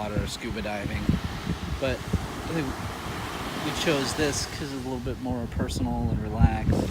water, scuba diving. But I think we chose this because it's a little bit more personal and relaxed.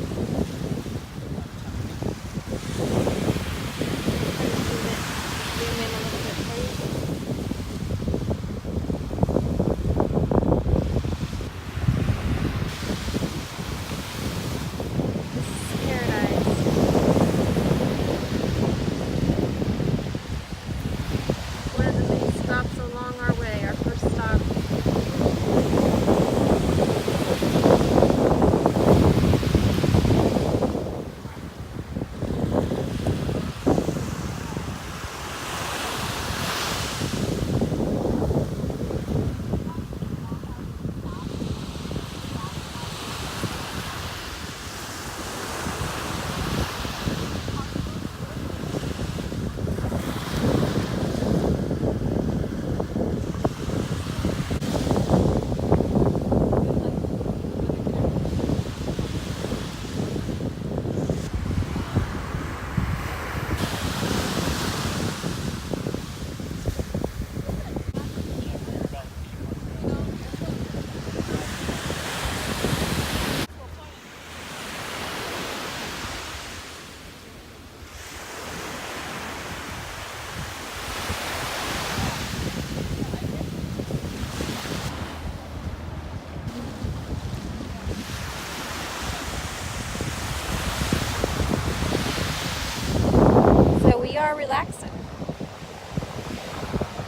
We are relaxing,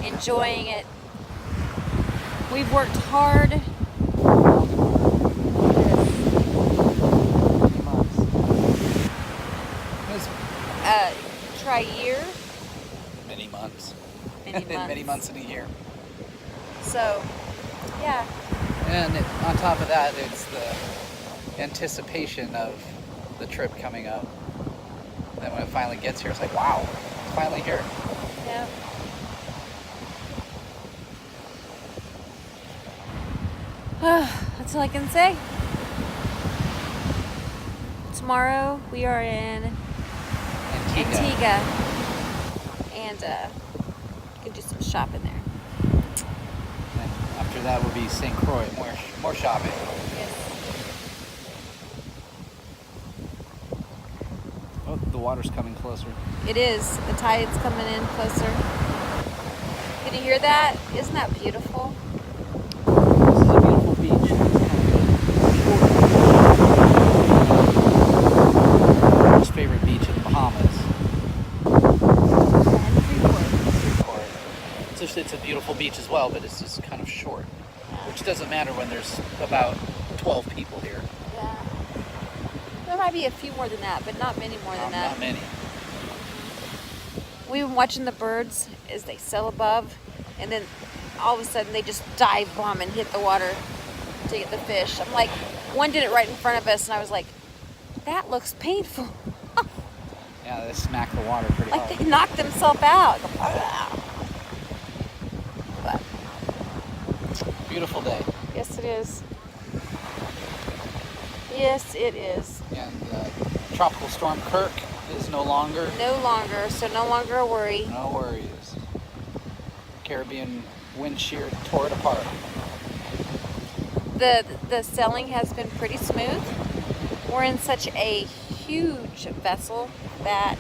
enjoying it. We've worked hard. Try a year. Many months. Many months in a year. So, yeah. And on top of that, it's the anticipation of the trip coming up. Then when it finally gets here, it's like, wow, it's finally here. Yeah. That's all I can say. Tomorrow we are in Antigua. And you can do some shopping there. And after that will be St. Croix, more shopping. Yes. Oh, the water's coming closer. It is. The tide's coming in closer. Can you hear that? Isn't that beautiful? This is a beautiful beach. Most favorite beach in the Bahamas. And Freeport. It's a beautiful beach as well, but it's just kind of short. Which doesn't matter when there's about 12 people here. Yeah. There might be a few more than that, but not many more than that. Not many. We've been watching the birds as they sail above, and then all of a sudden they just dive bomb and hit the water to get the fish. I'm like, one did it right in front of us, and I was like, that looks painful. Yeah, they smack the water pretty Like hard. they knocked themselves out. But Beautiful day. yes, it is. Yes, it is. And Tropical Storm Kirk is no longer. No longer, so no longer a worry. No worries. Caribbean wind shear tore it apart. The sailing has been pretty smooth. We're in such a huge vessel that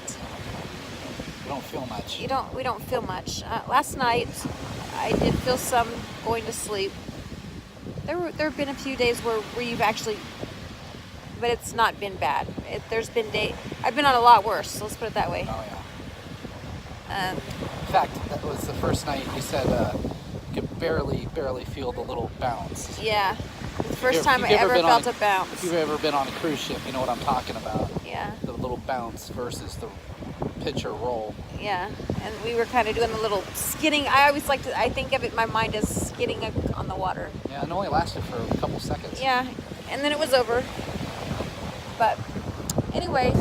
We don't feel much. we don't feel much. Last night I did feel some going to sleep. There have been a few days where you've actually, but it's not been bad. There's been I've been on a lot worse. So let's put it that way. Oh yeah. In fact, that was the first night you said you could barely feel the little bounce. Yeah, the first time I If you've ever been felt on a bounce. If you've ever been on a cruise ship, you know what I'm talking about. Yeah, The little bounce versus the pitch or roll. yeah, and we were kind of doing the little skidding. I think of it in my mind as skidding on the water. Yeah, it only lasted for a couple seconds. Yeah, and then it was over. But anyway,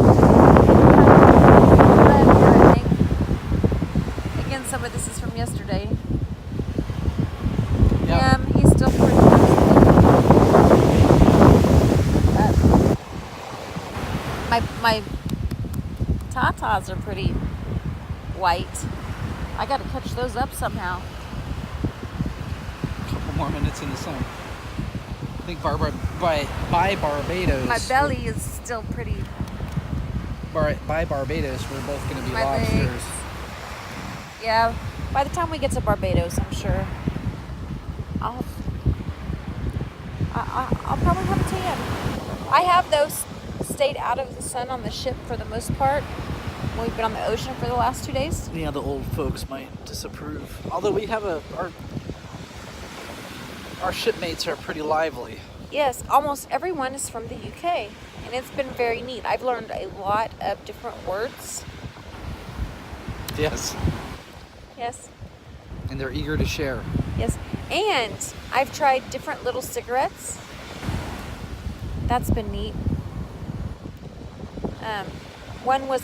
again, some of this is from yesterday. Yeah. He's still pretty much. My tatas are pretty white. I got to catch those up somehow. more minutes in the sun. I think by Barbados. My belly is still pretty. By Barbados, we're both going to be My lobsters. legs. Yeah. By the time we get to Barbados, I'm sure I'll probably have a tan. I have those stayed out of the sun on the ship for the most part. We've been on the ocean for the last 2 days. Yeah, the old folks might disapprove. Although we have our shipmates are pretty lively. Yes, almost everyone is from the UK, and it's been very neat. I've learned a lot of different words. Yes. Yes, And they're eager to share. yes. And I've tried different little cigarettes. That's been neat. One was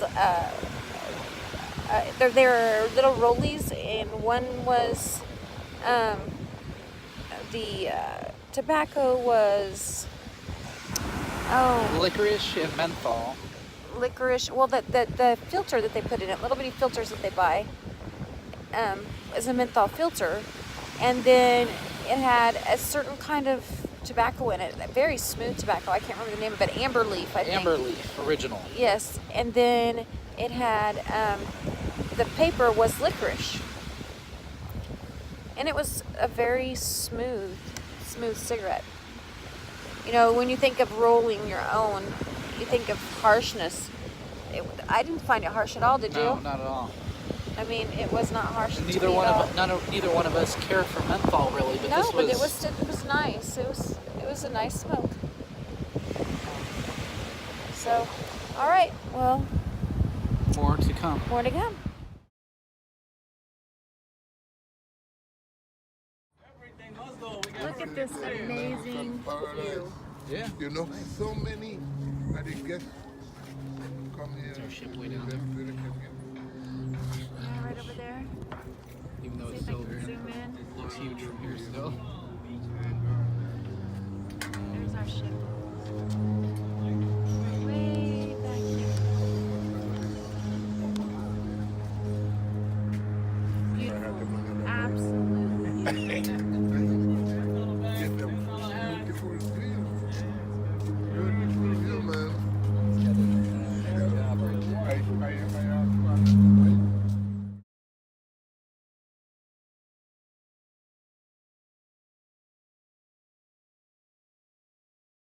they're little rollies, and one was the tobacco was Licorice and menthol. licorice. Well, the filter that they put in it, little bitty filters that they buy, is a menthol filter, and then it had a certain kind of tobacco in it, a very smooth tobacco. I can't remember the name of it. Amber leaf, I think. Amber leaf, original. Yes, and then it had the paper was licorice, and it was a very smooth cigarette. You know, when you think of rolling your own, you think of harshness. I didn't find it harsh at all. Did you? No, not at all. I mean, it was not harsh. And to neither me one at of neither one of us care for menthol really, but No, this but was it was nice. It was a nice smoke. So, all right. Well, more to come. more to come. Look at this amazing view. Yeah. You know, so many that they get come here. Is our ship way down there? Yeah, right over there. Even though See it's if I still can zoom in. looks huge from here still. There's our ship.